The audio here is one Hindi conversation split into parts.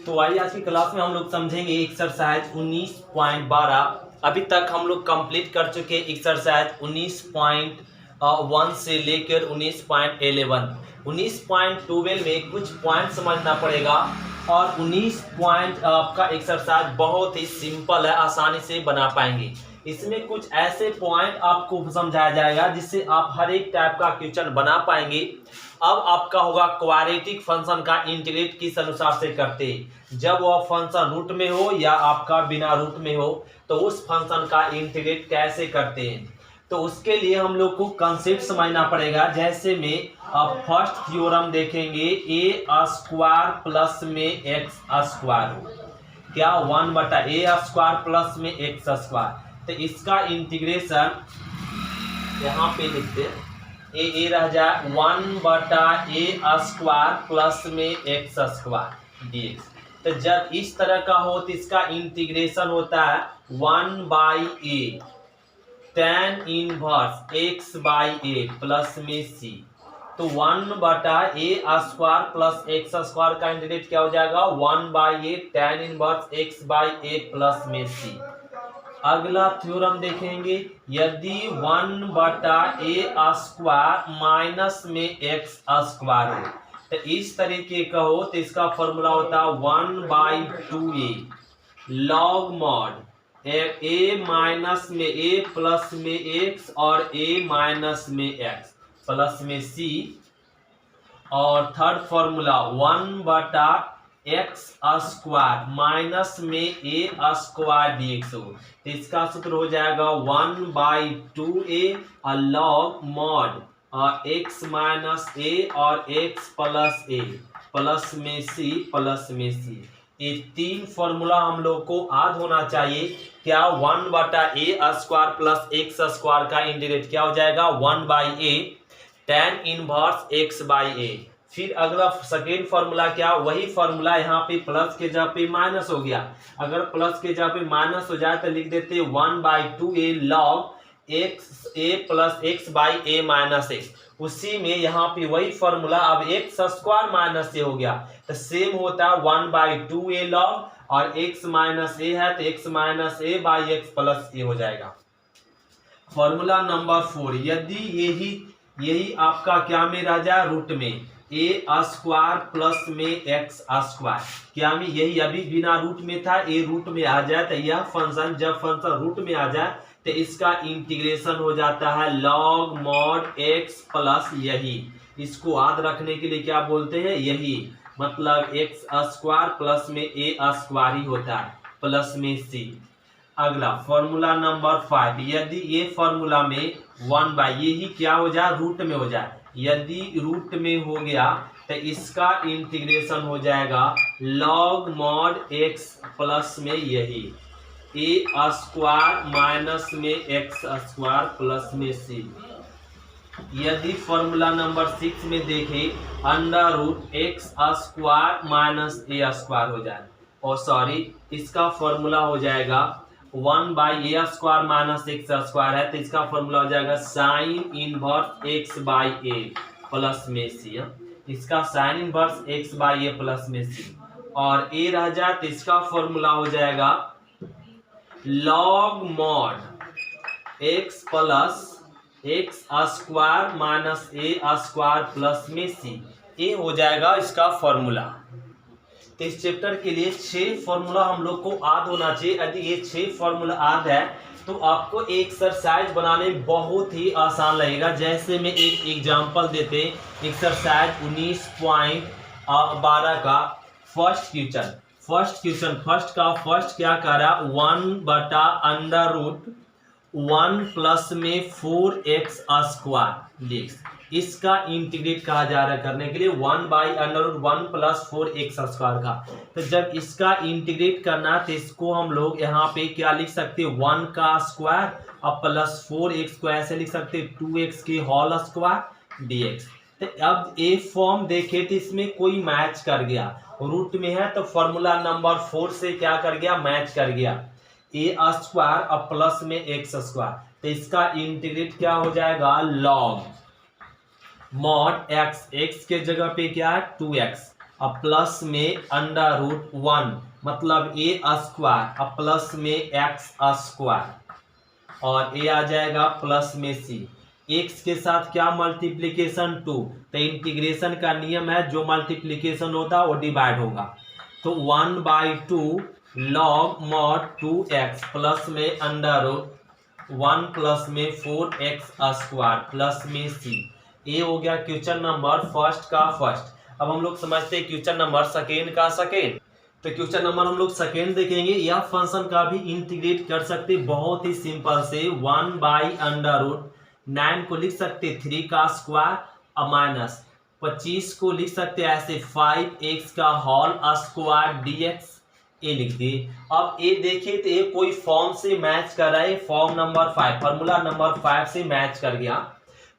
तो आइए आज की क्लास में हम लोग समझेंगे एक्सरसाइज 19.12। अभी तक हम लोग कंप्लीट कर चुके एक्सरसाइज 19.1 से लेकर 19.11। 19.12 में कुछ पॉइंट समझना पड़ेगा और 19 पॉइंट का एक्सरसाइज बहुत ही सिंपल है, आसानी से बना पाएंगे। इसमें कुछ ऐसे पॉइंट आपको समझाया जाएगा जिससे आप हर एक टाइप का क्वेश्चन बना पाएंगे। अब आपका होगा क्वाड्रेटिक फंक्शन का इंटीग्रेट किस अनुसार से करते हैं। जब वह फंक्शन रूट में हो या आपका बिना रूट में हो तो उस फंक्शन का इंटीग्रेट कैसे करते हैं, तो उसके लिए हम लोग को कंसेप्ट समझना पड़ेगा। जैसे में अब फर्स्ट थ्योरम देखेंगे, ए स्क्वायर प्लस में एक्स स्क्वायर हो क्या 1/a² प्लस में एक्स स्क्वायर, तो इसका इंटीग्रेशन यहाँ पे लिखते हैं ए रह जाए 1/a² प्लस में एक्स स्क्वायर dx। तो जब इस तरह का हो तो इसका इंटीग्रेशन होता है 1/a tan inverse x/a plus में c। तो 1/a² प्लस एक्स स्क्वायर का इंटीग्रेट क्या हो जाएगा 1/a tan inverse x/a plus में c। अगला थ्योरम देखेंगे, यदि 1/a² माइनस में एक्स स्क्वायर हो तो इस तरीके का हो तो इसका फॉर्मूला होता है 1/2a log mod a minus में a प्लस में x और a माइनस में x प्लस में c। और थर्ड फॉर्मूला 1/x² माइनस में a² dx हो तो इसका सूत्र हो जाएगा 1/2a log mod x minus a और x प्लस a प्लस में c प्लस में c। ये तीन फॉर्मूला हम लोग को याद होना चाहिए। क्या 1/a² प्लस एक्स स्क्वायर का इंटीग्रेट क्या हो जाएगा 1/a tan इनवर्स x/a। फिर अगला सेकेंड फॉर्मूला क्या, वही फॉर्मूला यहाँ पे प्लस के जगह पे माइनस हो गया। अगर प्लस के जगह पे माइनस हो जाए तो लिख देते 1/2a log a plus x/a minus x। उसी में यहाँ पे वही फॉर्मूला अब x² माइनस a हो गया तो सेम होता है 1/2a log और x माइनस a है तो x minus a by x plus a हो जाएगा। फॉर्मूला नंबर 4, यदि यही आपका क्या में रह जाए रूट में a² प्लस में x², क्या में यही अभी बिना रूट में था a रूट में आ जाए तो यह फंक्शन जब फंक्शन रूट में आ जाए तो इसका इंटीग्रेशन हो जाता है लॉग मॉड x प्लस यही। इसको याद रखने के लिए क्या बोलते हैं, यही मतलब x² प्लस में a² ही होता है प्लस में c। अगला फॉर्मूला नंबर 5, यदि ये फॉर्मूला में 1/, ये ही क्या हो जाए रूट में हो जाए, यदि रूट में हो गया तो इसका इंटीग्रेशन हो जाएगा लॉग मॉड x प्लस में यही a² माइनस में x² प्लस में c। यदि फॉर्मूला नंबर 6 में देखें √x² माइनस a² हो जाए, और सॉरी इसका फॉर्मूला हो जाएगा 1/a² माइनस x² है तो इसका फॉर्मूला हो जाएगा साइन इनवर्स x/a प्लस में c। इसका साइन इनवर्स x/a प्लस में c और a रह जाए तो इसका फॉर्मूला हो जाएगा log mod x plus x² minus a² plus में c। ये हो जाएगा इसका फॉर्मूला। तो इस चैप्टर के लिए 6 फॉर्मूला हम लोग को याद होना चाहिए। यदि ये 6 फॉर्मूला याद है तो आपको एक्सरसाइज बनाने में बहुत ही आसान लगेगा। जैसे में एक एग्जांपल देते, एक्सरसाइज 19.12 का फर्स्ट क्वेश्चन फर्स्ट क्या कर रहा है 1/√1 प्लस में 4x² dx। इसका इंटीग्रेट कहा जा रहा है करने के लिए 1/√1 प्लस 4x² का। तो जब इसका इंटीग्रेट करना है तो इसको हम लोग यहाँ पे क्या लिख सकते हैं 1 का स्क्वायर और प्लस 4x ऐसे लिख सकते हैं 2x के होल स्क्वायर dx। तो अब ए फॉर्म देखे तो इसमें कोई मैच कर गया, रूट में है तो फॉर्मूला नंबर 4 से क्या कर गया मैच कर गया a² और प्लस में x²। तो इसका इंटीग्रेट क्या हो जाएगा लॉग मॉड x के जगह पे क्या है 2x अब प्लस में अंडर रूट 1 मतलब ए स्क्वायर, अब प्लस में एक्स स्क्वायर और ए आ जाएगा प्लस में सी। एक्स के साथ क्या मल्टीप्लीकेशन 2, तो इंटीग्रेशन का नियम है जो मल्टीप्लीकेशन होता है वो डिवाइड होगा। तो 1/2 लॉग मॉड 2x प्लस में अंडर रूट 1 प्लस में 4x स्क्वायर प्लस में सी। ये हो गया क्वेश्चन नंबर फर्स्ट का फर्स्ट। अब हम लोग समझते हैं क्वेश्चन नंबर सेकेंड का सेकेंड। तो क्वेश्चन नंबर हम लोग सेकेंड देखेंगे। यह फंक्शन का भी इंटीग्रेट कर सकते बहुत ही सिंपल से 1/√9 को लिख सकते 3 का स्क्वायर माइनस 25 को लिख सकते ऐसे 5x का होल स्क्वायर dx। ए लिख दिए। अब ए देखिए तो ये कोई फॉर्म से मैच कर रहा है, फॉर्म नंबर 5 फॉर्मूला नंबर 5 से मैच कर गया।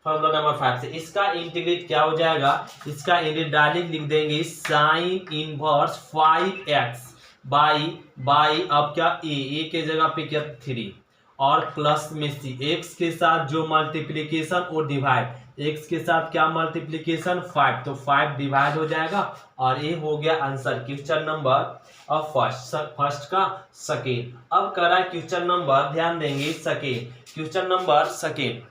फॉर्मूला नंबर 5 से इसका इंटीग्रेट क्या हो जाएगा, इसका इंटीग्रेट डायरेक्ट लिख देंगे साइन इनवर्स 5x बाई अब क्या ए के जगह पे क्या 3 और प्लस में सी। एक्स के साथ जो मल्टीप्लीकेशन और डिवाइड, एक्स के साथ क्या मल्टीप्लीकेशन 5 तो 5 डिवाइड हो जाएगा और ये हो गया आंसर क्वेश्चन नंबर अब फर्स्ट का सेकेंड। अब करा क्वेश्चन नंबर ध्यान देंगे सेकेंड, क्वेश्चन नंबर सेकेंड।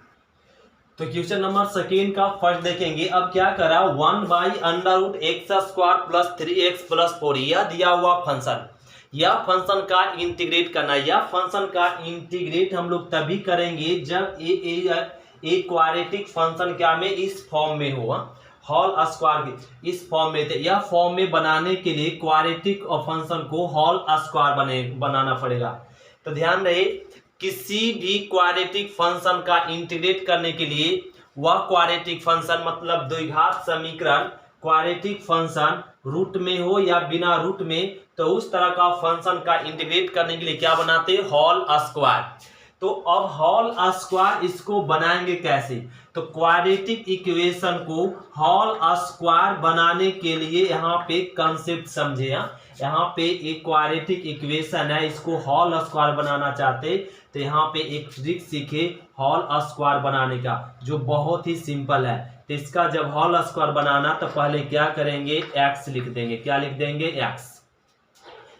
तो क्वेश्चन नंबर सेकेंड का फर्स्ट देखेंगे। अब क्या करा 1/√x² प्लस 3x प्लस 4 यह दिया हुआ फंक्शन, यह फंक्शन का इंटीग्रेट करना। यह फंक्शन का इंटीग्रेट हम लोग तभी करेंगे जब ए क्वाड्रेटिक फंक्शन क्या में इस फॉर्म में हो, होल स्क्वायर के इस फॉर्म में थे। यह फॉर्म में बनाने के लिए क्वाड्रेटिक फंक्शन को होल स्क्वायर बनाना पड़ेगा। तो ध्यान रहे किसी भी क्वाड्रेटिक फंक्शन का इंटीग्रेट करने के लिए वह क्वाड्रेटिक फंक्शन मतलब द्विघात समीकरण क्वाड्रेटिक फंक्शन रूट में हो या बिना रूट में, तो उस तरह का फंक्शन का इंटीग्रेट करने के लिए क्या बनाते हैं होल स्क्वायर। तो अब होल स्क्वायर इसको बनाएंगे कैसे, तो क्वाड्रेटिक इक्वेशन को होल स्क्वायर बनाने के लिए यहाँ पे कंसेप्ट समझे। यहाँ पे एक क्वाड्रेटिक इक्वेशन है, इसको होल स्क्वायर बनाना चाहते तो यहाँ पे एक ट्रिक सीखे होल स्क्वायर बनाने का जो बहुत ही सिंपल है। तो इसका जब होल स्क्वायर बनाना तो पहले क्या करेंगे x लिख देंगे, क्या लिख देंगे x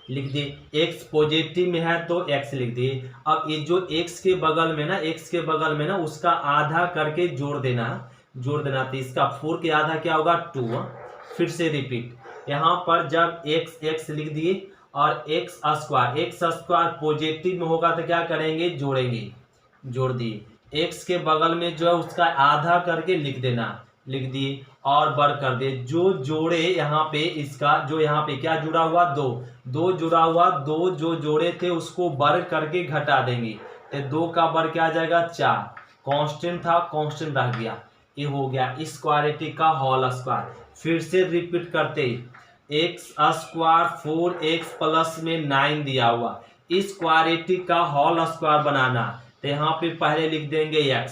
लिख दिए। x पॉजिटिव में है तो x लिख दिए। अब ये जो x के बगल में ना, x के बगल में ना उसका आधा करके जोड़ देना तो इसका 4 के आधा क्या होगा 2। फिर से रिपीट, यहाँ पर जब x लिख दिए और x स्क्वायर पॉजिटिव में होगा तो क्या करेंगे जोड़ेंगे, जोड़ दिए। x के बगल में जो है उसका आधा करके लिख देना, लिख दिए और वर्ग कर दे। जो जोड़े यहाँ पे इसका जो यहाँ पे क्या जुड़ा हुआ दो जुड़ा हुआ, दो जो जोड़े थे उसको वर्ग करके घटा देंगे तो 2 का वर्ग क्या आ जाएगा 4। कांस्टेंट था कांस्टेंट रह गया, ये हो गया इस क्वाड्रेटिक का होल स्क्वायर। फिर से रिपीट करते x स्क्वायर 4x प्लस में 9 दिया हुआ, इस क्वाड्रेटिक का होल स्क्वायर बनाना तो यहाँ पे पहले लिख देंगे x,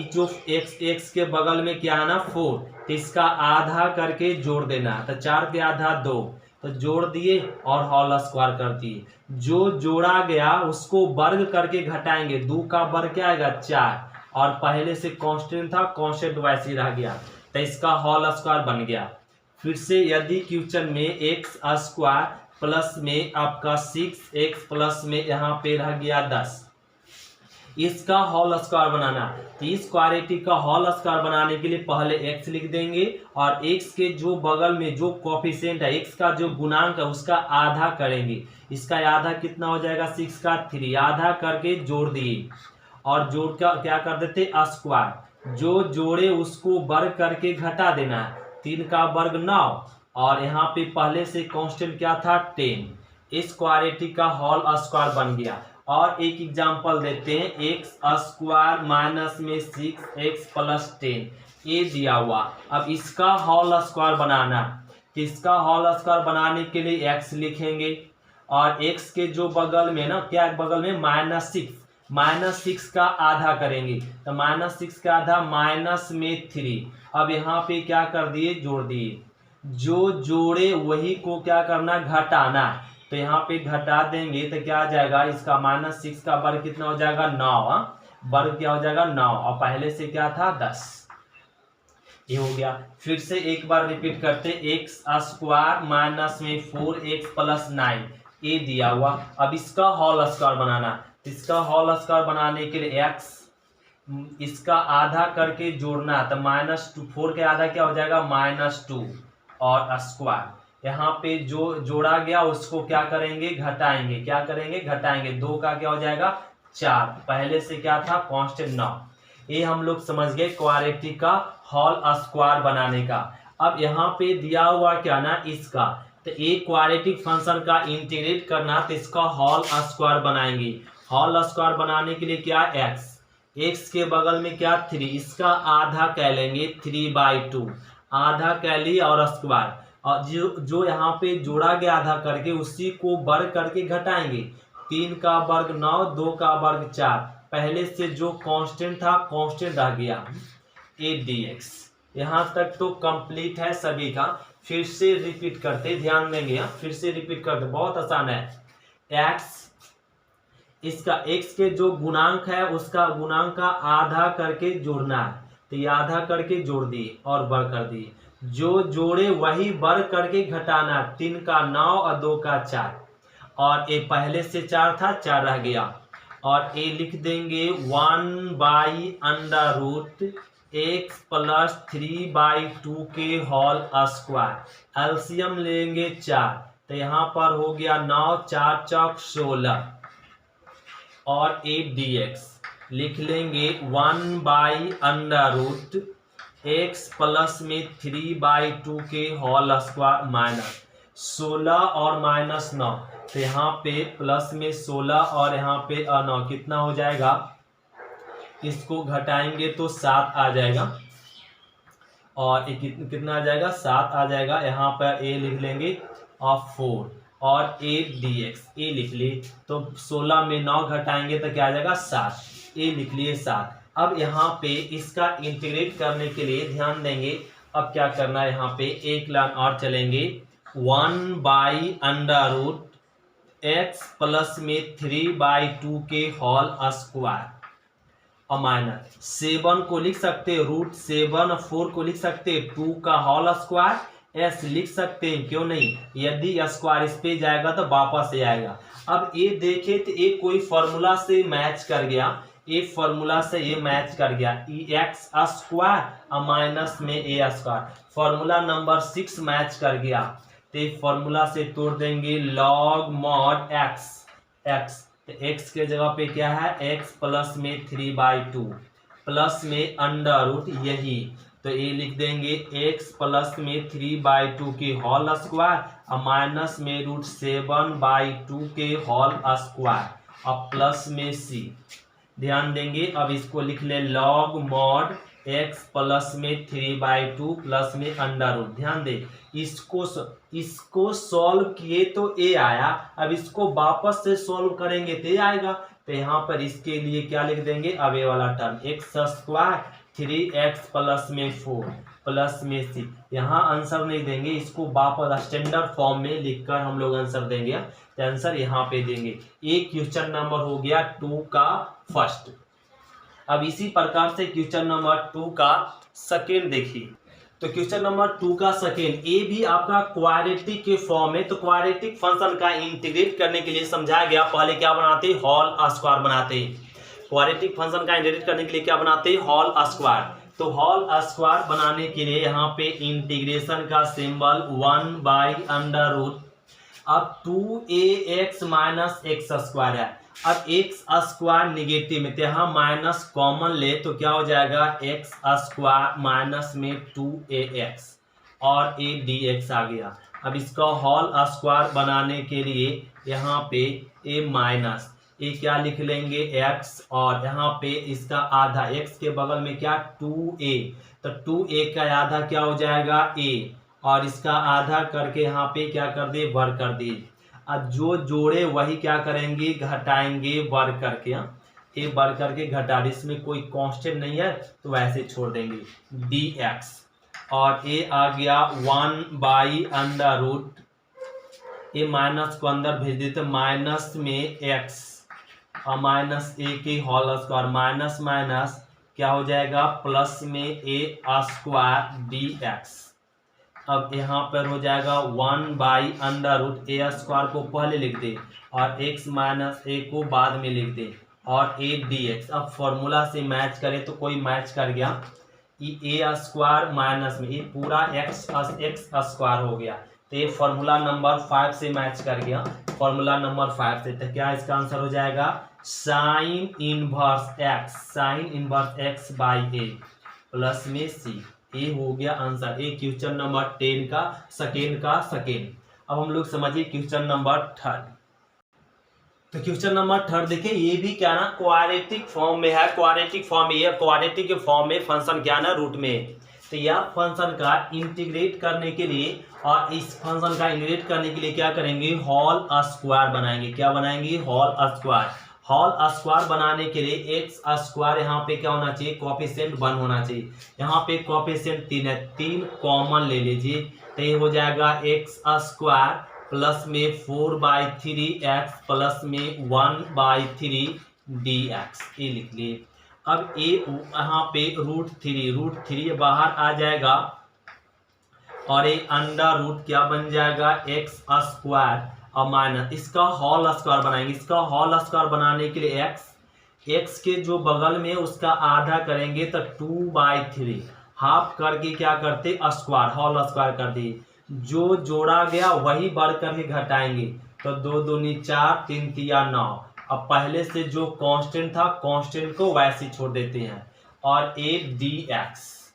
जो x के बगल में क्या है ना 4 तो इसका आधा करके जोड़ देना, तो 4 के आधा 2 तो जोड़ दिए और होल स्क्वायर कर दिए। जो जोड़ा गया उसको वर्ग करके घटाएंगे, 2 का वर्ग क्या आएगा 4 और पहले से कांस्टेंट था कांस्टेंट वैसे ही रह गया तो इसका होल स्क्वायर बन गया। फिर से यदि क्वेश्चन में x स्क्वायर प्लस में आपका 6x प्लस में यहाँ पे रह गया 10, इसका होल स्क्वायर बनाना तो इस क्वाड्रेटिक का होल स्क्वायर बनाने के लिए पहले x लिख देंगे और x के जो बगल में जो कोफिशिएंट है x का जो गुणांक है उसका आधा करेंगे। इसका आधा कितना हो जाएगा 6 का 3, आधा करके जोड़ दिए और जोड़ कर क्या कर देते स्क्वायर, जो जोड़े उसको वर्ग करके घटा देना, 3 का वर्ग 9 और यहाँ पे पहले से कांस्टेंट क्या था 10। इस क्वाड्रेटिक का होल स्क्वायर बन गया। और एक एग्जांपल देते हैं x स्क्वायर माइनस में 6x प्लस 10 ये दिया हुआ। अब इसका होल स्क्वायर बनाना, इसका होल स्क्वायर बनाने के लिए x लिखेंगे और x के जो बगल में ना क्या बगल में -6 का आधा करेंगे तो -6 का आधा माइनस में 3। अब यहाँ पे क्या कर दिए जोड़ दिए, जो जोड़े वही को क्या करना घटाना, तो यहाँ पे घटा देंगे तो क्या आ जाएगा इसका -6 का वर्ग कितना हो जाएगा 9, वर्ग क्या हो जाएगा 9 और पहले से क्या था 10। ये हो गया। फिर से एक बार रिपीट करते, एक्स स्क्वायर माइनस में 4x प्लस 9 ये दिया हुआ। अब इसका होल स्क्वायर बनाना, इसका होल स्क्वायर बनाने के लिए x इसका आधा करके जोड़ना, तो -2 4 के आधा क्या हो जाएगा -2 और स्क्वायर यहाँ पे जो जोड़ा गया उसको क्या करेंगे घटाएंगे, क्या करेंगे घटाएंगे, 2 का क्या हो जाएगा 4, पहले से क्या था कांस्टेंट 9। ये हम लोग समझ गए क्वाड्रेटिक का होल स्क्वायर बनाने का। अब यहाँ पे दिया हुआ क्या ना इसका, तो एक क्वाड्रेटिक फंक्शन का इंटीग्रेट करना, तो इसका होल स्क्वायर बनाएंगे। होल स्क्वायर बनाने के लिए क्या x के बगल में क्या 3, इसका आधा कह लेंगे 3/2, आधा कह लिया और स्क्वायर, और जो यहाँ पे जोड़ा गया आधा करके उसी को वर्ग करके घटाएंगे। 3 का वर्ग 9, 2 का वर्ग 4, पहले से जो कांस्टेंट था कांस्टेंट रह गया 8dx। यहाँ तक तो कंप्लीट है सभी का। फिर से रिपीट करते, ध्यान देंगे, फिर से रिपीट करते, बहुत आसान है। x इसका x के जो गुणांक है उसका गुणांक का आधा करके जोड़ना है, तो ये आधा करके जोड़ दिए और वर्ग कर दिए, जो जोड़े वही वर्ग करके घटाना, 3 का 9 और 2 का 4, और ये पहले से 4 था 4 रह गया, और ये लिख देंगे 1/√x प्लस 3/2 के होल स्क्वायर। एलसीएम लेंगे 4, तो यहाँ पर हो गया 9 4 चौक 16 और 8dx लिख लेंगे 1/√x प्लस में 3/2 के होल स्क्वायर माइनस 16 और -9, तो यहाँ पे प्लस में 16 और यहाँ पे 9 कितना हो जाएगा, इसको घटाएंगे तो 7 आ जाएगा, और कितना आ जाएगा 7 आ जाएगा। यहाँ पर a लिख लेंगे और 4 और 8dx ए लिख लिए, तो 16 में 9 घटाएंगे तो क्या आ जाएगा 7, ए लिख लिए 7। अब यहाँ पे इसका इंटीग्रेट करने के लिए ध्यान देंगे, अब क्या करना है, यहाँ पे एक लाइन और चलेंगे, 1/√x प्लस में 3/2 के होल स्क्वायर और माइनस 7 को लिख सकते हैं √7, 4 को लिख सकते हैं 2 का होल स्क्वायर, s लिख सकते हैं, क्यों नहीं, यदि स्क्वायर इस पे जाएगा तो वापस से आएगा। अब ये देखे तो ये कोई फॉर्मूला से मैच कर गया, ये फॉर्मूला से ये मैच कर गया, x स्क्वायर और माइनस में a square, formula number 6 match कर गया, तो फॉर्मूला से तोड़ देंगे log mod x, तो x के जगह पे क्या है x प्लस में 3/2 प्लस में अंडर यही, तो ये लिख देंगे x प्लस में 3/2 के होल स्क्वायर और माइनस में √7/2 के होल स्क्वायर और प्लस में c। ध्यान देंगे, अब इसको लिख ले log mod x प्लस में 3/2 प्लस में अंडर। ध्यान दे, इसको सॉल्व किए तो a आया, अब इसको वापस से सॉल्व करेंगे तो a आएगा, तो यहाँ पर इसके लिए क्या लिख देंगे, अब ये वाला term x square 3x plus में 4 प्लस में c। यहाँ आंसर नहीं देंगे, इसको वापस स्टैंडर्ड फॉर्म में लिखकर हम लोग आंसर देंगे, तो आंसर यहाँ पे देंगे। एक क्वेश्चन नंबर हो गया 2 का फर्स्ट। अब इसी प्रकार से क्वेश्चन नंबर 2 का सेकेंड देखिए, तो क्वेश्चन नंबर 2 का सेकेंड, ये भी आपका क्वाड्रेटिक के फॉर्म में, तो क्वाड्रेटिक फंक्शन का इंटीग्रेट करने के लिए समझाया गया, पहले क्या बनाते होल स्क्वायर बनाते, क्वाड्रेटिक फंक्शन का इंटीग्रेट करने के लिए क्या बनाते हैं होल स्क्वायर। तो होल स्क्वायर बनाने के लिए यहाँ पे इंटीग्रेशन का सिंबल 1/√, अब 2ax माइनस एक्स स्क्वायर है, अब एक्स स्क्वायर निगेटिव में, तो यहाँ माइनस कॉमन ले तो क्या हो जाएगा एक्स स्क्वायर माइनस में 2ax और a dx आ गया। अब इसका होल स्क्वायर बनाने के लिए यहाँ पे a माइनस ये क्या लिख लेंगे x, और यहाँ पे इसका आधा, x के बगल में क्या 2a, तो 2a का आधा क्या हो जाएगा a, और इसका आधा करके यहाँ पे क्या कर दिए वर्ग कर दिए। अब जो जोड़े वही क्या करेंगे घटाएंगे वर्ग करके, ये वर्ग करके घटा, इसमें कोई कांस्टेंट नहीं है तो वैसे छोड़ देंगे dx, और ये आ गया 1/√, ये माइनस को अंदर भेज देते माइनस में x और माइनस a के होल स्क्वायर, माइनस माइनस क्या हो जाएगा, प्लस में ए स्क्वायर डी एक्स। अब यहाँ पर हो जाएगा 1/√, ए स्क्वायर को पहले लिख दे और x माइनस ए को बाद में लिख दे और ए डी एक्स। अब फॉर्मूला से मैच करें तो कोई मैच कर गया, ए स्क्वायर माइनस में ये पूरा एक्स स्क्वायर हो गया, तो ये फॉर्मूला नंबर 5 से मैच कर गया, फॉर्मूला नंबर 5 से। तो क्या इसका आंसर हो जाएगा, sine inverse x by A plus में सी। ये हो गया आंसर। ये क्वेश्चन नंबर 10 का सेकेंड। अब हम लोग समझिए क्वेश्चन नंबर 3। तो क्वेश्चन नंबर 3 देखिए, ये भी क्या ना क्वाड्रेटिक फॉर्म में है। क्वाड्रेटिक फॉर्म में फंक्शन क्या ना रूट में। तो यह फंक्शन का इंटीग्रेट करने के लिए और इस फंक्शन का इंटीग्रेट करने के लिए क्या करेंगे, होल स्क्वायर बनाएंगे। क्या बनाएंगे, होल स्क्वायर। होल स्क्वायर बनाने के लिए एक्स स्क्वायर यहाँ पे क्या होना चाहिए, कोएफिशिएंट 1 होना चाहिए। यहाँ पे कोएफिशिएंट 3 है, 3 कॉमन ले लीजिए, तो ये हो जाएगा एक्स स्क्वायर प्लस में 4/3 एक्स प्लस में 1/3 डी एक्स, ये लिख लिए। अब ये यहाँ पे √3 बाहर आ जाएगा और ये अंडर रूट क्या बन जाएगा, एक्स स्क्वायर और माइनस इसका होल स्क्वायर बनाएंगे। इसका होल स्क्वायर बनाने के लिए एक्स के जो बगल में उसका आधा करेंगे तो 2/3 हाफ करके क्या करते, स्क्वायर होल स्क्वायर कर दिए। जो जोड़ा गया वही बढ़ करके घटाएंगे, तो 2 दूनी 4, 3 तिया 9। अब पहले से जो कांस्टेंट था कांस्टेंट को वैसे ही छोड़ देते हैं और ए डी एक्स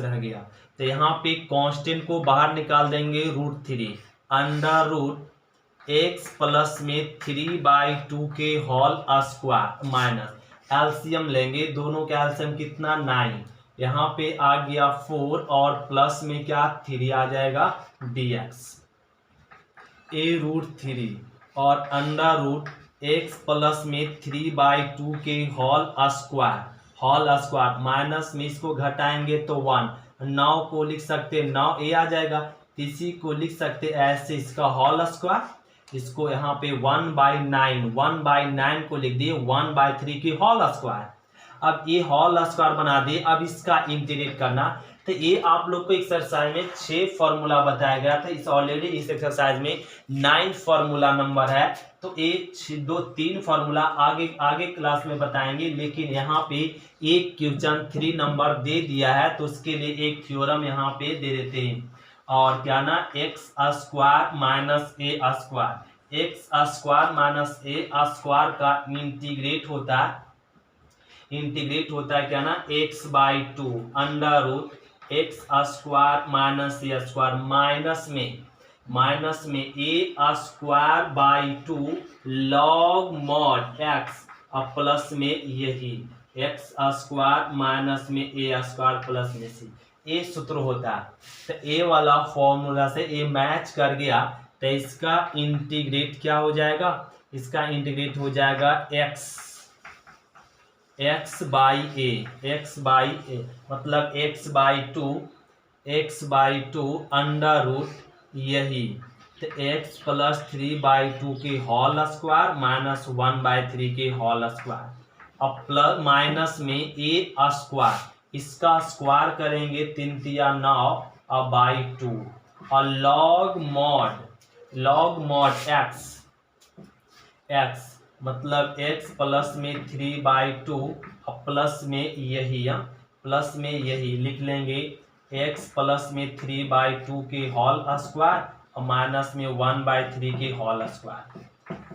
रह गया। तो यहाँ पे कांस्टेंट को बाहर निकाल देंगे, √3 अंडर रूट एक्स प्लस में 3/2 के होल स्क्वायर माइनस एलसीएम लेंगे, दोनों का एलसीएम कितना 9, यहाँ पे आ गया 4 और प्लस में क्या 3 आ जाएगा dx ए √3 और अंडर रूट एक्स प्लस में 3/2 के होल स्क्वायर माइनस में इसको घटाएंगे तो 1, 9 को लिख सकते 9a आ जाएगा, इसी को लिख सकते ऐसे इसका होल स्क्वायर। इसको यहाँ पे 1/9 को लिख दिए 1/3 की होल स्क्वायर। अब ये होल स्क्वायर बना दिए, अब इसका इंटीग्रेट करना। तो ये आप लोग को एक्सरसाइज में 6 फॉर्मूला बताया गया था, इस ऑलरेडी इस एक्सरसाइज में 9 फॉर्मूला नंबर है। तो ये 2-3 फॉर्मूला आगे क्लास में बताएंगे, लेकिन यहाँ पे एक क्वेश्चन 3 नंबर दे दिया है तो उसके लिए एक थ्योरम यहाँ पे दे देते हैं। और क्या ना, X square minus A square, X square minus A square का इंटीग्रेट होता है क्या ना, x/2 under root X square minus A square minus में A square by 2 log mod X और प्लस में यही एक्स स्क्वायर माइनस में ए स्क्वायर प्लस में सी, ये सूत्र होता है। तो ए वाला फॉर्मूला से ए मैच कर गया, तो इसका इंटीग्रेट क्या हो जाएगा, इसका इंटीग्रेट हो जाएगा एक्स बाई ए मतलब x/2 अंडर रूट यही, तो x प्लस 3/2 के होल स्क्वायर माइनस 1/3 के होल स्क्वायर। अब प्लस माइनस में ए स्क्वायर, इसका स्क्वायर करेंगे 3 तिया 9 और बाई 2 और लॉग मॉड एक्स मतलब x प्लस में 3/2 और प्लस में यही लिख लेंगे x प्लस में 3/2 के होल स्क्वायर और माइनस में 1/3 के होल स्क्वायर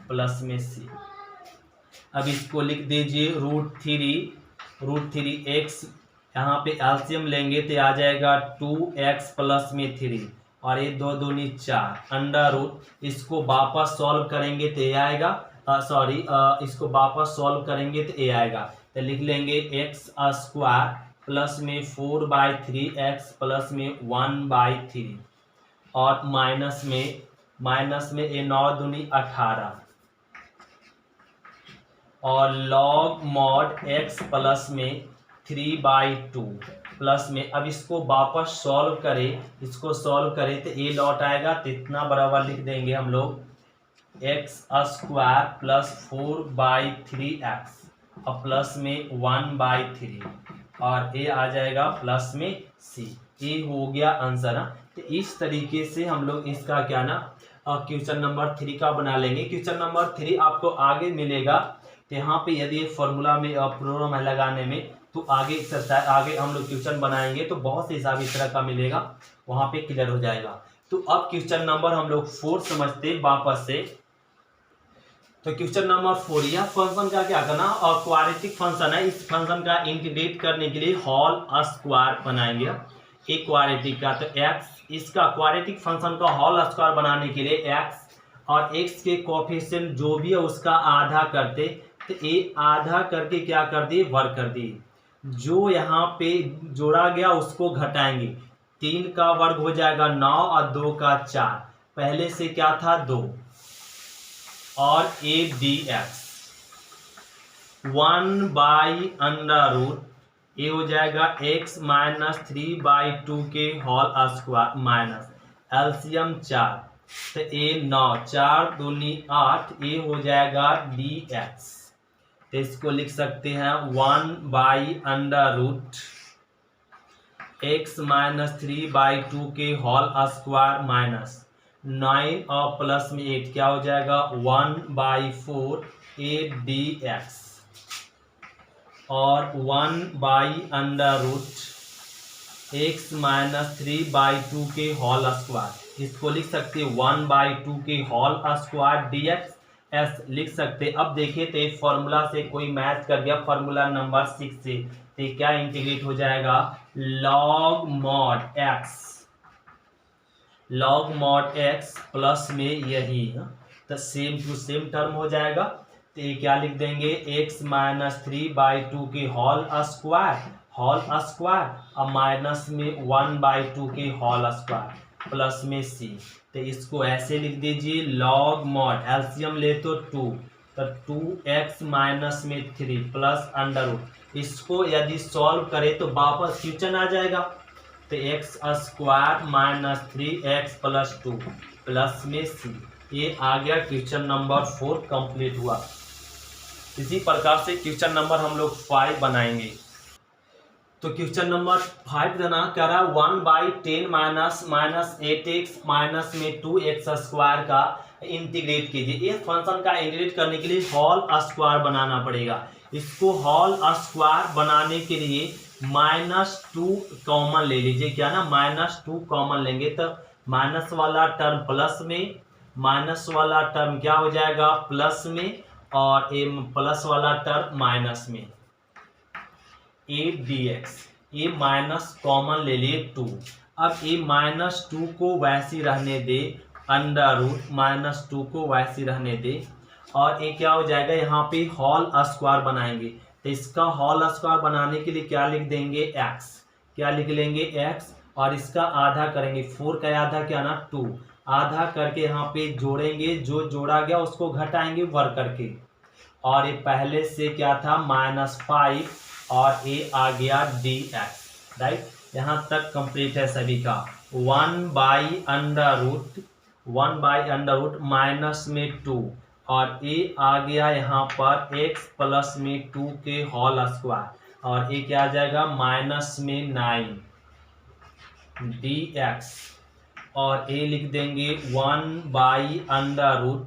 प्लस में c। अब इसको लिख दीजिए √3 x, यहाँ पे एलसीएम लेंगे तो आ जाएगा 2x प्लस में 3 और ये 2 दूनी 4 अंडर रूट, इसको वापस सॉल्व करेंगे तो ये आएगा, इसको वापस सॉल्व करेंगे तो ये आएगा। तो लिख लेंगे एक्स स्क्वायर प्लस में 4/3 एक्स प्लस में 1/3 और माइनस में ये 9 दूनी 18 और लॉग मॉड एक्स प्लस में 3/2 प्लस में, अब इसको वापस सॉल्व करें तो ए लौट आएगा, तो इतना बराबर लिख देंगे हम लोग एक्स स्क्वायर प्लस 4/3 एक्स और प्लस में 1/3 और ए आ जाएगा प्लस में सी। ये हो गया आंसर। तो इस तरीके से हम लोग इसका क्या ना क्वेश्चन नंबर 3 का बना लेंगे। क्वेश्चन नंबर 3 आपको आगे मिलेगा, तो यहाँ पे यदि फॉर्मूला में प्रॉब्लम है लगाने में तो आगे एक्सरसाइज आगे हम लोग क्वेश्चन बनाएंगे तो बहुत से हिसाब इस तरह का मिलेगा, वहाँ पे क्लियर हो जाएगा। तो अब क्वेश्चन नंबर हम लोग 4 समझते वापस से। तो क्वेश्चन नंबर 4, यह फंक्शन का क्या करना और क्वाड्रेटिक फंक्शन है, इस फंक्शन का इंटीग्रेट करने के लिए होल स्क्वायर बनाएंगे एक क्वाड्रेटिक का। तो एक्स, इसका क्वाड्रेटिक फंक्शन का होल स्क्वायर बनाने के लिए एक्स और एक्स के कोएफिशिएंट जो भी है उसका आधा करते, तो ये आधा करके क्या कर दिए वर्ग कर दिए, जो यहाँ पे जोड़ा गया उसको घटाएंगे, 3 का वर्ग हो जाएगा 9 और 2 का 4, पहले से क्या था 2 और ए डी एक्स 1/√, ये हो जाएगा x माइनस 3/2 के होल स्क्वायर माइनस एलसीएम 4, तो ए 9 4 दूनी 8, ये हो जाएगा dx। तो इसको लिख सकते हैं 1/√x माइनस 3/2 के होल स्क्वायर माइनस 9 और प्लस में 8 क्या हो जाएगा 1/4 ए dx और 1/√x माइनस 3/2 के होल स्क्वायर, इसको लिख सकते हैं 1/2 के होल स्क्वायर dx एस लिख सकते। अब देखिए तो एक फॉर्मूला से कोई मैच कर गया, फॉर्मूला नंबर 6 से, तो क्या इंटीग्रेट हो जाएगा लॉग मॉड एक्स प्लस में यही, तो सेम टू सेम टर्म हो जाएगा। तो ये क्या लिख देंगे x माइनस 3/2 के होल स्क्वायर और माइनस में 1/2 के होल स्क्वायर प्लस में c। तो इसको ऐसे लिख दीजिए लॉग मॉड, एलसीएम ले तो 2, तो 2x माइनस में 3 प्लस अंडर, इसको यदि सॉल्व करें तो वापस क्वेश्चन आ जाएगा, तो x square minus 3x plus 2 plus में c। ये आ गया क्वेश्चन नंबर 4 कंप्लीट हुआ। इसी प्रकार से क्वेश्चन नंबर हम लोग 5 बनाएंगे। तो क्वेश्चन नंबर 5 देना कह रहा है 1/10 माइनस 8x माइनस में 2x स्क्वायर का इंटीग्रेट कीजिए। इस फंक्शन का इंटीग्रेट करने के लिए होल स्क्वायर बनाना पड़ेगा। इसको होल स्क्वायर बनाने के लिए -2 कॉमन ले लीजिए, क्या ना -2 कॉमन लेंगे तो माइनस वाला टर्म प्लस में, माइनस वाला टर्म क्या हो जाएगा प्लस में, और ए प्लस वाला टर्म माइनस में, ए dx, ये माइनस कॉमन ले लिए 2। अब ये -2 को वैसी रहने दे, -2 को वैसी रहने दे, और ये क्या हो जाएगा यहाँ पे होल स्क्वायर बनाएंगे। तो इसका होल स्क्वायर बनाने के लिए क्या लिख देंगे x, क्या लिख लेंगे x, और इसका आधा करेंगे, 4 का आधा क्या ना 2, आधा करके यहाँ पे जोड़ेंगे, जो जोड़ा गया उसको घटाएंगे वर्ग करके, और ये पहले से क्या था -5 और ये आ गया dx, राइट। यहाँ तक कंप्लीट है सभी का। 1/√, माइनस में 2 और ये आ गया यहाँ पर x प्लस में 2 के होल स्क्वायर, और ये क्या आ जाएगा माइनस में 9 dx, और ये लिख देंगे 1/√,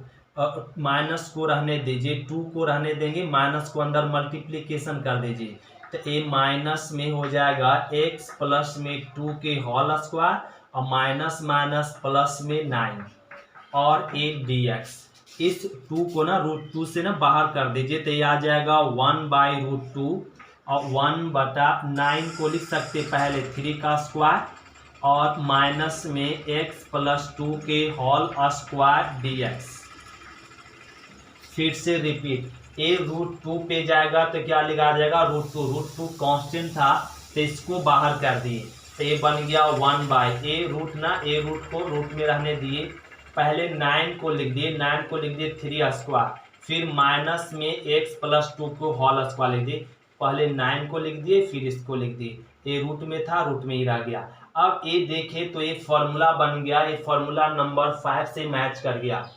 माइनस को रहने दीजिए, 2 को रहने देंगे, माइनस को अंदर मल्टीप्लिकेशन कर दीजिए, तो ये माइनस में हो जाएगा x प्लस में 2 के होल स्क्वायर और माइनस माइनस प्लस में 9 और ए dx। इस 2 को ना √2 से ना बाहर कर दीजिए, तो ये आ जाएगा 1/√2, और 1/9 को लिख सकते पहले 3 का स्क्वायर और माइनस में x प्लस 2 के होल स्क्वायर dx। फिर से रिपीट, a √2 पे जाएगा तो क्या लिखा जाएगा √2 कांस्टेंट था तो इसको बाहर कर दिए, तो ये बन गया 1/a रूट को रूट में रहने दिए, पहले 9 को लिख दिए, 9 को लिख दिए 3 स्क्वायर, फिर माइनस में x प्लस 2 को होल स्क्वायर लिख दिए, पहले 9 को लिख दिए फिर इसको लिख दिए, ये रूट में था रूट में ही रह गया। अब ये देखें तो ये फॉर्मूला बन गया, ये फॉर्मूला नंबर 5 से मैच कर गया,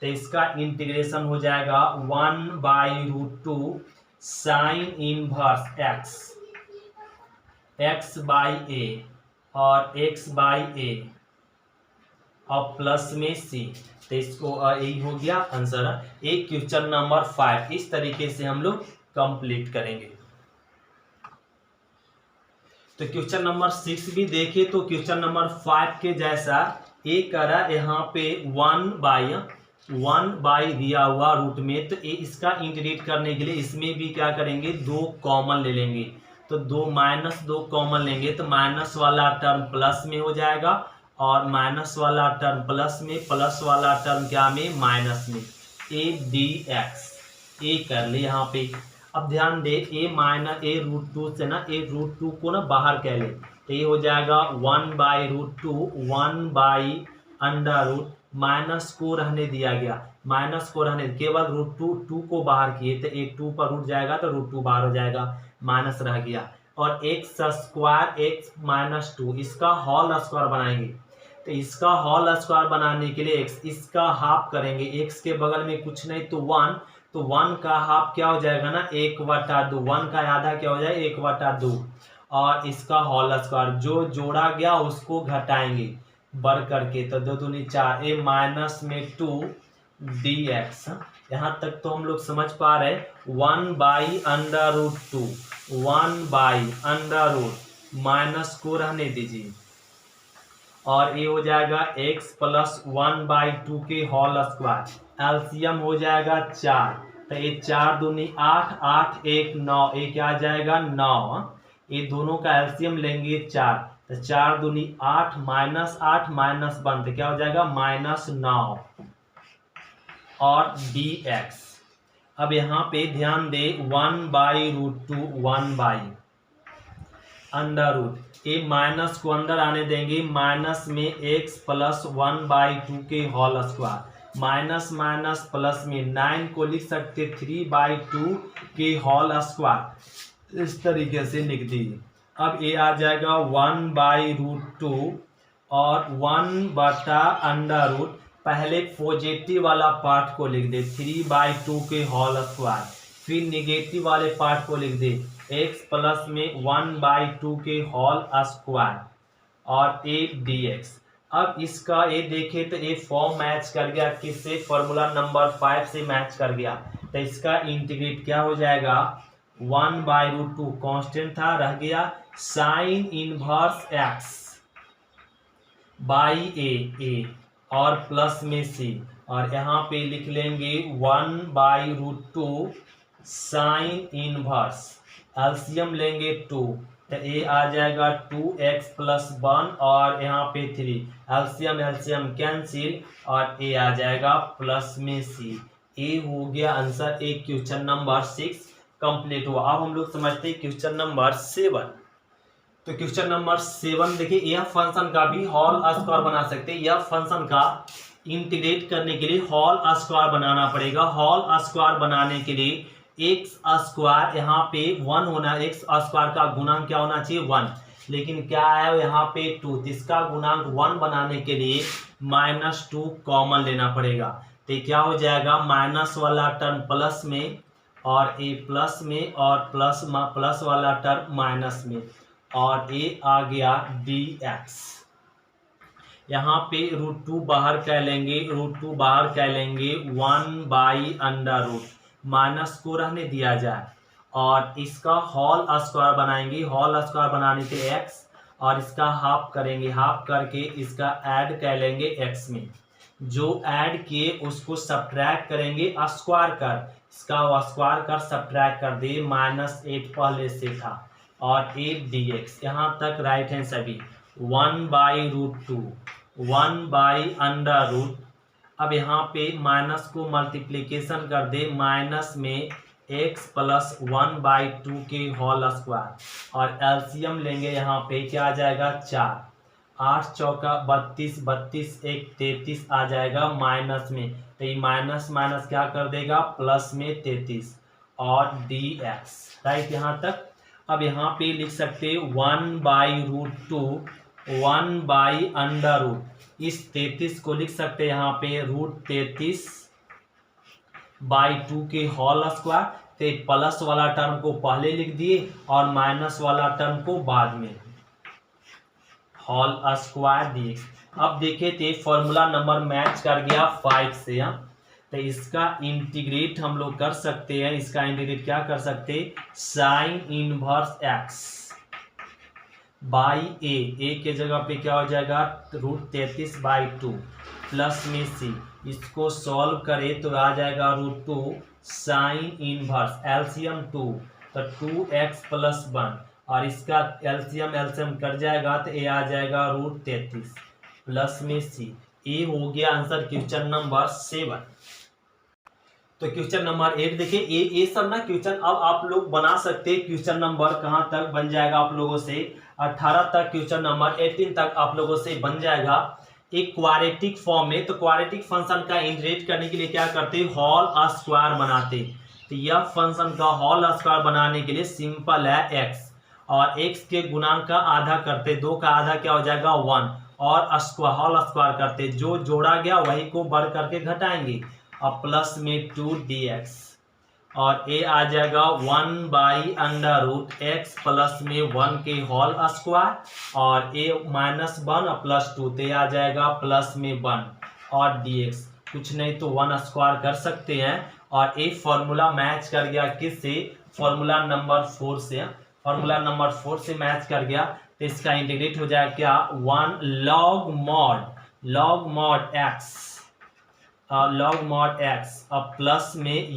तो इसका इंटीग्रेशन हो जाएगा 1/√2 साइन इनवर्स एक्स बाई ए और एक्स बाई ए और प्लस में सी। तो इसको यही हो गया आंसर। एक क्वेश्चन नंबर 5 इस तरीके से हम लोग कंप्लीट करेंगे। तो क्वेश्चन नंबर 6 भी देखे तो क्वेश्चन नंबर 5 के जैसा एक करा, यहाँ पे 1 बाई दिया हुआ रूट में, तो इसका इंटीग्रेट करने के लिए इसमें भी क्या करेंगे, 2 कॉमन ले लेंगे। तो 2 कॉमन लेंगे तो माइनस वाला टर्म प्लस में हो जाएगा और माइनस वाला टर्म प्लस में, प्लस वाला टर्म क्या में, माइनस में। ए डी एक्स ए कर ले यहाँ पे। अब ध्यान दे ए माइनस ए रूट 2 से ना ए रूट 2 को ना बाहर कह ले, तो ये हो जाएगा 1/√2 1 अंडर रूट माइनस को रहने दिया गया, माइनस को रहने केवल √2 को बाहर किए तो एक 2 पर रूट जाएगा तो √2 बाहर हो जाएगा, माइनस रह गया। और एक्स स्क्वायर x - 2 इसका होल स्क्वायर बनाएंगे। तो इसका होल स्क्वायर बनाने के लिए x इसका हाफ करेंगे, x के बगल में कुछ नहीं तो 1, तो 1 का हाफ क्या हो जाएगा ना 1/2, 1 का आधा क्या हो जाएगा 1/2 और इसका होल स्क्वायर जो जोड़ा गया उसको घटाएंगे बढ़ करके, तो 2 दूनी 4 a माइनस में 2 dx। यहाँ तक तो हम लोग समझ पा रहे। 1/√2 1/√, माइनस को रहने दीजिए और ये हो जाएगा x + 1/2 के होल स्क्वायर, एलसीएम हो जाएगा 4, तो ये 4 दूनी 8 8 1 9, ये क्या आ जाएगा 9, ये दोनों का एलसीएम लेंगे 4, तो 4 दूनी 8 -8 -1, तो क्या हो जाएगा -9 और dx। अब यहाँ पे ध्यान दे 1/√2 1/√, ये माइनस को अंदर आने देंगे, माइनस में x + 1/2 के whole square, minus minus plus में 9 को लिख सकते 3/2 के होल स्क्वायर, इस तरीके से लिख दीजिए। अब ये आ जाएगा 1/√2 और 1/√, पहले पॉजिटिव वाला पार्ट को लिख दे 3/2 के होल स्क्वायर, फिर निगेटिव वाले पार्ट को लिख दे x प्लस में 1/2 के होल स्क्वायर और a dx। अब इसका ये देखे तो ये फॉर्म मैच कर गया किससे, फॉर्मूला नंबर 5 से मैच कर गया। तो इसका इंटीग्रेट क्या हो जाएगा 1/√2 कांस्टेंट था रह गया, साइन इनवर्स x बाई ए और प्लस में सी, और यहाँ पे लिख लेंगे 1/√2 साइन इनवर्स, एलसीएम लेंगे 2, तो ए आ जाएगा 2x + 1 और यहाँ पे 3, एलसीएम कैंसिल और ए आ जाएगा प्लस में सी। ए हो गया आंसर। एक क्वेश्चन नंबर 6 कंप्लीट हुआ। अब हम लोग समझते हैं क्वेश्चन नंबर 7। तो क्वेश्चन नंबर 7 देखिए, यह फंक्शन का भी होल स्क्वायर बना सकते हैं। यह फंक्शन का इंटीग्रेट करने के लिए होल स्क्वायर बनाना पड़ेगा। होल स्क्वायर बनाने के लिए एक्स स्क्वायर यहाँ पे 1 होना, एक्स स्क्वायर का गुणांक क्या होना चाहिए 1, लेकिन क्या है यहाँ पे 2, इसका गुणांक 1 बनाने के लिए -2 कॉमन लेना पड़ेगा। तो क्या हो जाएगा माइनस वाला टर्म प्लस में और ए प्लस में और प्लस वाला टर्म माइनस में और ए आ गया dx। यहाँ पे √2 बाहर कह लेंगे, √2 बाहर कह लेंगे 1/√, माइनस को रहने दिया जाए और इसका होल स्क्वायर बनाएंगे। होल स्क्वायर बनाने के लिए x और इसका हाफ करेंगे, हाफ करके इसका ऐड कह लेंगे x में, जो ऐड किए उसको सब्ट्रैक्ट करेंगे स्क्वायर कर, इसका स्क्वायर कर सब्ट्रैक्ट कर दे, -8 पहले से था और a dx। यहाँ तक राइट है सभी। 1/√2 1/√, अब यहाँ पे माइनस को मल्टीप्लिकेशन कर दे, माइनस में x + 1/2 के होल स्क्वायर और एलसीएम लेंगे, यहाँ पे क्या आ जाएगा 4, 8 चौका 32, 32 1 33 आ जाएगा माइनस में, तो ये माइनस माइनस क्या कर देगा प्लस में 33 और dx राइट यहाँ तक। अब यहाँ पे लिख सकते 1/√2 1/√, इस 33 को लिख सकते हैं यहाँ पे √33/2 के होल स्क्वायर, तो प्लस वाला टर्म को पहले लिख दिए और माइनस वाला टर्म को बाद में, होल स्क्वायर दिए। अब देखे थे फॉर्मूला नंबर मैच कर गया 5 से। तो इसका इंटीग्रेट हम लोग कर सकते हैं, इसका इंटीग्रेट क्या कर सकते हैं, साइन इनवर्स एक्स बाई ए के जगह पे क्या हो जाएगा √33/2 प्लस में सी, इसको सॉल्व करें तो आ जाएगा √2 साइन इनवर्स एलसीएम 2 तो 2x + 1 और इसका एलसीएम कट जाएगा तो ए आ जाएगा √33 प्लस में सी। ये हो गया आंसर क्वेश्चन नंबर 7। तो क्वेश्चन नंबर 8 देखिए, ये सब ना क्वेश्चन अब आप लोग बना सकते हैं। क्वेश्चन नंबर कहाँ तक बन जाएगा आप लोगों से 18 तक, क्वेश्चन नंबर 18 तक आप लोगों से बन जाएगा एक क्वाड्रेटिक फॉर्म में। तो क्वाड्रेटिक फंक्शन का इंटीग्रेट करने के लिए क्या करते हैं, होल स्क्वायर बनाते। तो यह फंक्शन का होल स्क्वायर बनाने के लिए सिंपल है x और x के गुणांक का आधा करते, 2 का आधा क्या हो जाएगा 1 और स्क्वायर होल स्क्वायर करते, जो जोड़ा गया वही को बढ़ करके घटाएंगे और प्लस में 2dx और a आ जाएगा 1/√x प्लस में 1 के होल स्क्वायर और a -1 और +2 तो आ जाएगा प्लस में 1 और dx, कुछ नहीं तो 1 स्क्वायर कर सकते हैं। और ये फॉर्मूला मैच कर गया किससे, फॉर्मूला नंबर 4 से। फॉर्मूला नंबर 4 से मैच कर गया तो इसका इंटीग्रेट हो जाएगा क्या 1 log mod x log mod x अब प्लस में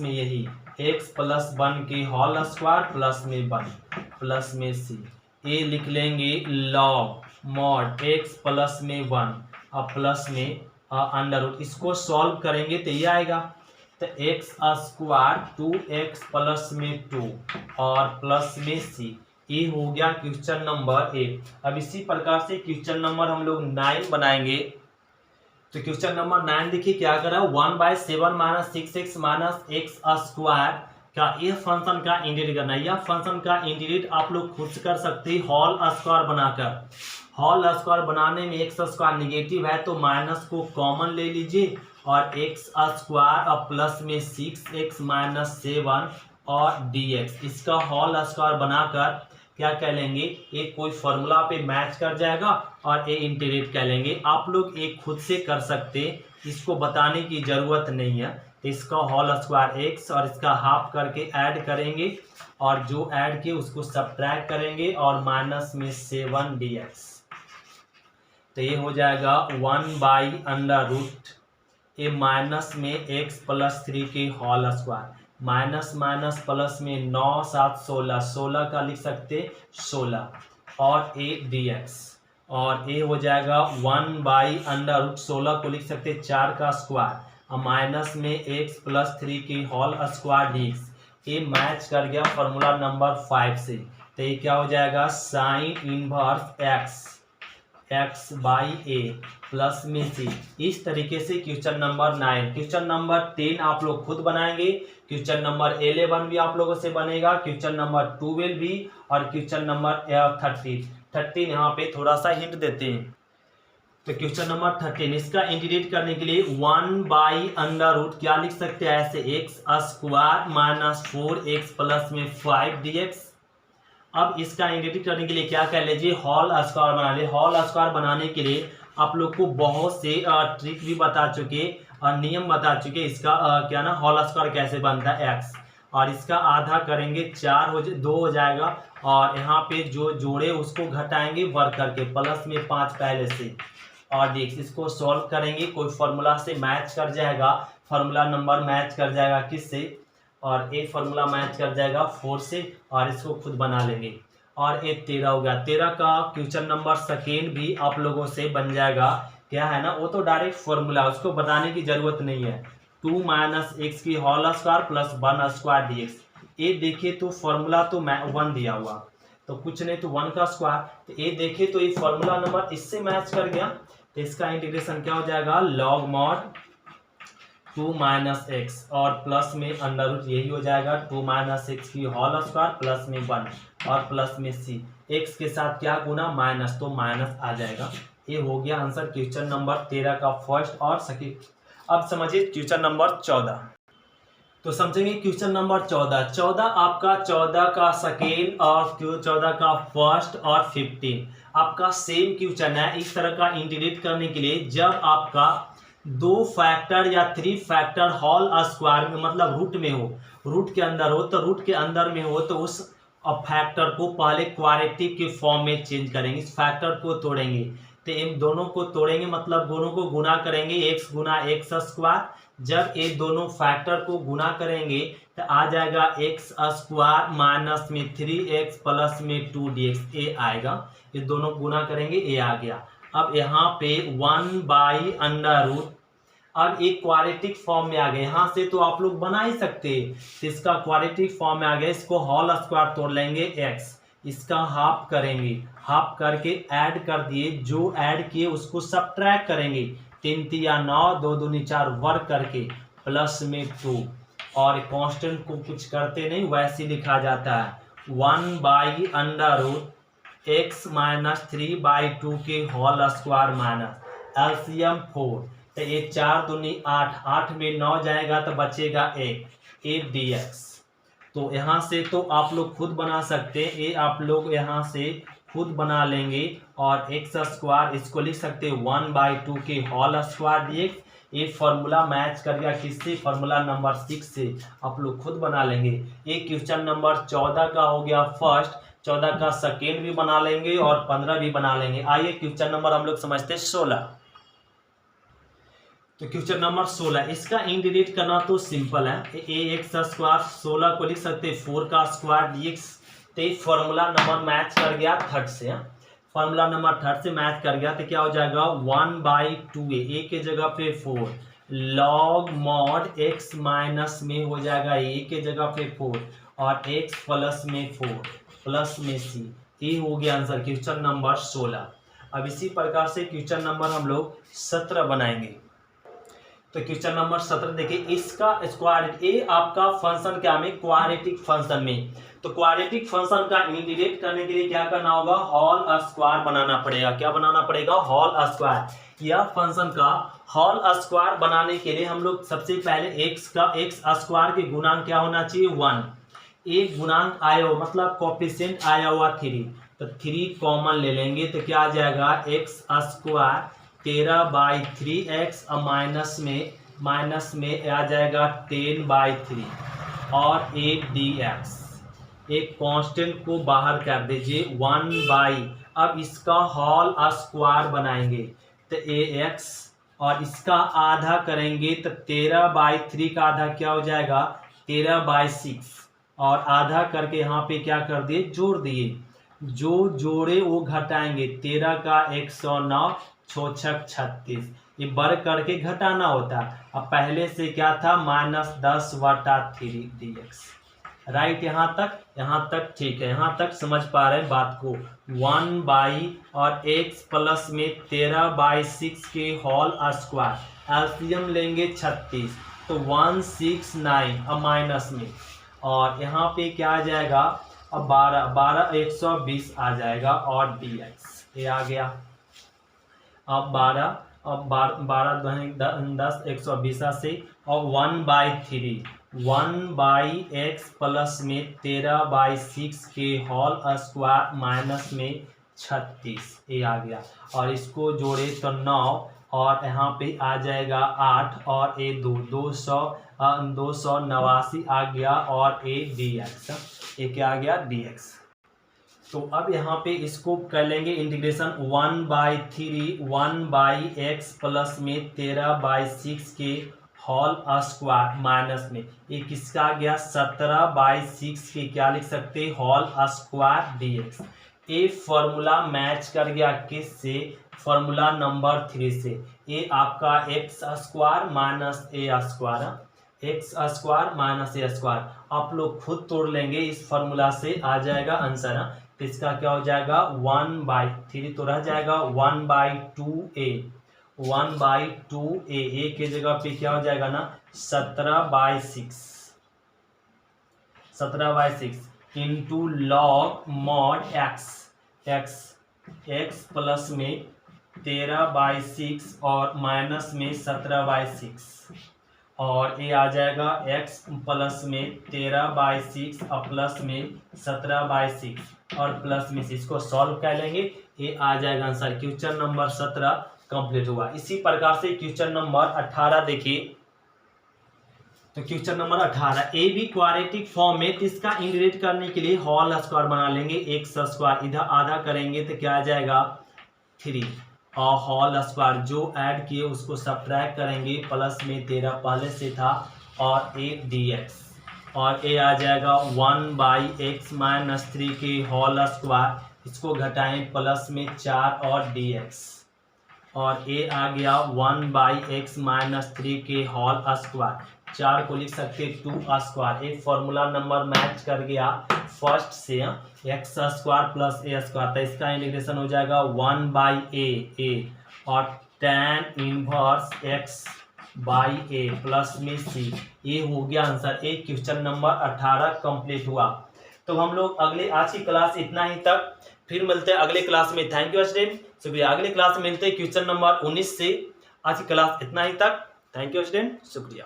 यही x + 1 के होल स्क्वायर प्लस में 1 प्लस में c, ये लिख लेंगे log mod x प्लस में 1 और प्लस में √, इसको सॉल्व करेंगे तो ये आएगा तो x² 2x प्लस में 2 और प्लस में c। ये हो गया क्वेश्चन नंबर 8। अब इसी प्रकार से क्वेश्चन नंबर हम लोग 9 बनाएंगे। तो क्वेश्चन नंबर 9 देखिए क्या कर रहा है, 1/7 - 6x - x² का ये फंक्शन का इंटीग्रेट करना है। यह फंक्शन का इंटीग्रेट आप लोग खुद से कर सकते हैं होल स्क्वायर बनाकर। होल स्क्वायर बनाने में x² निगेटिव है तो माइनस को कॉमन ले लीजिए और x² और प्लस में 6x - 7 और dx, इसका होल स्क्वायर बनाकर क्या कह लेंगे, एक कोई फॉर्मूला पे मैच कर जाएगा और ये इंटीग्रेट कह लेंगे। आप लोग एक खुद से कर सकते, इसको बताने की जरूरत नहीं है। इसका होल स्क्वायर x और इसका हाफ करके ऐड करेंगे और जो ऐड किए उसको सब्ट्रैक्ट करेंगे और माइनस में 7 dx, तो ये हो जाएगा 1/√, ये माइनस में x + 3 के whole square, minus minus plus में 9 7 16, 16 का लिख सकते 16 और a dx और a हो जाएगा 1/√, 16 को लिख सकते 4 का स्क्वायर और माइनस में x + 3 के होल स्क्वायर dx। ये मैच कर गया फॉर्मूला नंबर 5 से। तो ये क्या हो जाएगा साइन इनवर्स x/a प्लस में c। इस तरीके से क्वेश्चन नंबर 9। क्वेश्चन नंबर 10 आप लोग खुद बनाएंगे, क्वेश्चन नंबर 11 भी आप लोगों से बनेगा, क्वेश्चन नंबर 12 भी और क्वेश्चन नंबर 13 यहाँ पे थोड़ा सा हिंट देते हैं। तो क्वेश्चन नंबर 13 इसका इंटीग्रेट करने के लिए 1/√, क्या लिख सकते हैं ऐसे x² - 4x प्लस में 5 dx। अब इसका इंटीग्रेट करने के लिए क्या कर लीजिए होल स्क्वायर बना ले। होल स्क्वायर बनाने के लिए आप लोग को बहुत से ट्रिक भी बता चुके और नियम बता चुके, इसका क्या ना होल स्क्वायर कैसे बनता है x और इसका आधा करेंगे 2 हो जाएगा और यहाँ पे जो जोड़े उसको घटाएंगे वर्ग करके प्लस में 5 पहले से और dx, इसको सॉल्व करेंगे कोई फॉर्मूला से मैच कर जाएगा, फॉर्मूला नंबर मैच कर जाएगा किससे और एक फॉर्मूला मैच कर जाएगा 4 से और इसको खुद बना लेंगे और ये 13 हो गया। 13 का क्वेश्चन नंबर 2 भी आप लोगों से बन जाएगा। क्या है ना, वो तो डायरेक्ट फॉर्मूला, उसको बताने की जरूरत नहीं है। 2 - x की whole square plus 1 square dx। ये देखिए तो फॉर्मूला तो 1 दिया हुआ तो कुछ नहीं तो 1 का स्क्वायर, तो ये देखिए तो ये फॉर्मूला नंबर इससे मैच कर गया। तो इसका इंटीग्रेशन क्या हो जाएगा log mod 2 - x और प्लस में √, यही हो जाएगा 2 - x की होल स्क्वायर प्लस में 1 और प्लस में c, x के साथ क्या गुना माइनस, तो माइनस आ जाएगा। ये हो गया आंसर क्वेश्चन नंबर 13 का फर्स्ट और सेकंड। अब समझिए क्वेश्चन नंबर 14। तो समझेंगे क्वेश्चन नंबर 14। 14 आपका 14 का सेकेंड और 14 का फर्स्ट और 15 आपका सेम क्वेश्चन है। इस तरह का इंटीग्रेट करने के लिए जब आपका 2 फैक्टर या 3 फैक्टर होल स्क्वायर में मतलब रूट में हो, रूट के अंदर हो, तो रूट के अंदर में हो तो उस फैक्टर को पहले क्वाड्रेटिक के फॉर्म में चेंज करेंगे। इस फैक्टर को तोड़ेंगे तो इन दोनों को तोड़ेंगे मतलब दोनों को गुना करेंगे x गुना एक्स स्क्वायर। जब ये दोनों फैक्टर को गुना करेंगे तो आ जाएगा एक्स स्क्वायर माइनस में 3x प्लस में 2dx ये आएगा। ये दोनों गुना करेंगे ये आ गया। अब यहाँ पे 1/√। अब एक क्वाड्रेटिक फॉर्म में आ गए। यहाँ से तो आप लोग बना ही सकते हैं, तो इसका क्वाड्रेटिक फॉर्म में आ गया। इसको होल स्क्वायर तोड़ लेंगे x, इसका हाफ करेंगे, हाफ करके ऐड कर दिए, जो ऐड किए उसको सब्ट्रैक्ट करेंगे। 3 या 9 2 दूनी 4 वर्क करके प्लस में 2 और कांस्टेंट को कुछ करते नहीं वैसे लिखा जाता है 1/√x माइनस 3/2 के होल स्क्वायर माइनस एलसीएम 4। तो ये 4 दूनी 8, 8 में 9 जाएगा तो बचेगा 1 dx। तो यहाँ से तो आप लोग खुद बना सकते हैं, ये आप लोग यहाँ से खुद बना लेंगे और एक्स स्क्वायर इसको लिख सकते हैं 1/2 के होल स्क्वायर dx। ये फॉर्मूला मैच कर गया किससे, फॉर्मूला नंबर 6 से। आप लोग खुद बना लेंगे। ये क्वेश्चन नंबर 14 का हो गया फर्स्ट, 14 का सेकेंड भी बना लेंगे और 15 भी बना लेंगे। आइए क्वेश्चन नंबर हम लोग समझते हैं 16। तो क्वेश्चन नंबर 16 इसका इंटीग्रेट करना तो सिंपल है। ए एक्स स्क्वायर 16 को लिख सकते हैं 4 का स्क्वायर dx। तो फॉर्मूला नंबर मैच कर गया थर्ड से, फॉर्मूला नंबर थर्ड से मैच कर गया तो क्या हो जाएगा 1/2a, ए के जगह पे 4 लॉग मॉड x माइनस में हो जाएगा ए के जगह पे 4 और x प्लस में 4 प्लस में c। ये हो गया आंसर क्वेश्चन नंबर 16। अब इसी प्रकार से क्वेश्चन नंबर हम लोग 17 बनाएंगे। तो क्वेश्चन नंबर 17 देखिए, इसका स्क्वायर ये आपका फंक्शन क्या में क्वाड्रेटिक फंक्शन में। तो क्वाड्रेटिक फंक्शन का इंटीग्रेट करने के लिए क्या करना होगा, होल स्क्वायर बनाना पड़ेगा। क्या बनाना पड़ेगा, होल स्क्वायर। यह फंक्शन का होल स्क्वायर बनाने के लिए हम लोग सबसे पहले x स्क्वायर के गुणांक क्या होना चाहिए 1। एक गुणांक आया हो मतलब कोफिशिएंट आया हुआ 3, तो 3 कॉमन ले लेंगे तो क्या आ जाएगा x स्क्वायर 13/3x और माइनस में आ जाएगा 10/3 और 8 dx। एक कांस्टेंट को बाहर कर दीजिए 1/। अब इसका होल स्क्वायर बनाएंगे तो ax और इसका आधा करेंगे तो 13/3 का आधा क्या हो जाएगा 13/6 और आधा करके यहाँ पे क्या कर दिए जोड़ दिए। जो जोड़े वो घटाएंगे 13 का 109 6 36 ये वर्ग करके घटाना होता है। अब पहले से क्या था -10/3 dx। राइट, यहाँ तक ठीक है, यहाँ तक समझ पा रहे हैं बात को। 1/, और x प्लस में 13/6 के होल स्क्वायर एलसीएम लेंगे 36 तो 169 अब माइनस में और यहाँ पे क्या आ जाएगा अब 12 120 आ जाएगा और dx ये आ गया। अब 12 10 120 से और 1/3 प्लस में 13/6 के होल स्क्वायर माइनस में 36 ये आ गया और इसको जोड़े तो 9 और यहाँ पे आ जाएगा 8 और ये 289 आ गया और ये dx ये क्या आ गया dx। तो अब यहाँ पे इसको कर लेंगे इंटीग्रेशन 1/3 प्लस में 13/6 के होल स्क्वायर माइनस में ये किसका आ गया 17/6 के क्या लिख सकते होल स्क्वायर dx। ये फॉर्मूला मैच कर गया किससे, फॉर्मूला नंबर 3 से। ये आपका x square minus A square, X square minus A square आप लोग खुद तोड़ लेंगे, इस फॉर्मूला से आ जाएगा आंसर। तो इसका क्या हो जाएगा 1/3 तो रह जाएगा 1/2a, 1/2a ए के जगह पे क्या हो जाएगा ना 17/6 into log mod x plus में 13/6 और माइनस में 17/6 और ये आ जाएगा x प्लस में 13/6 और प्लस में 17/6 और प्लस में 6, इसको सॉल्व कर लेंगे, ये आ जाएगा आंसर। क्वेश्चन नंबर 17 कंप्लीट हुआ। इसी प्रकार से क्वेश्चन नंबर 18 देखिए। तो question number 18, A B quadratic form में, तो इसका इंटीग्रेट करने के लिए होल स्क्वायर बना लेंगे, एक्स स्क्वायर इधर आधा करेंगे तो क्या आ जाएगा 3 और होल स्क्वायर जो ऐड किए उसको सब्ट्रैक्ट करेंगे, प्लस में 13 पहले से था और 8 dx और ये आ जाएगा 1/x - 3 के होल स्क्वायर, इसको घटाएं प्लस में 4 और dx और ये आ गया 1/x - 3 के होल स्क्वायर, 4 को लिख सकते 2 स्क्वायर। एक फॉर्मूला नंबर मैच कर गया फर्स्ट से, एक्स स्क्वायर प्लस ए स्क्वायर, तो इसका इंटीग्रेशन हो जाएगा 1/a और tan इनवर्स x/a प्लस में c, ये हो गया आंसर। एक क्वेश्चन नंबर 18 कंप्लीट हुआ। तो हम लोग अगले, आज की क्लास इतना ही तक, फिर मिलते हैं अगले क्लास में। थैंक यू स्टूडेंट, शुक्रिया। अगले क्लास में मिलते हैं क्वेश्चन नंबर 19 से। आज की क्लास इतना ही तक। थैंक यू स्टूडेंट, शुक्रिया।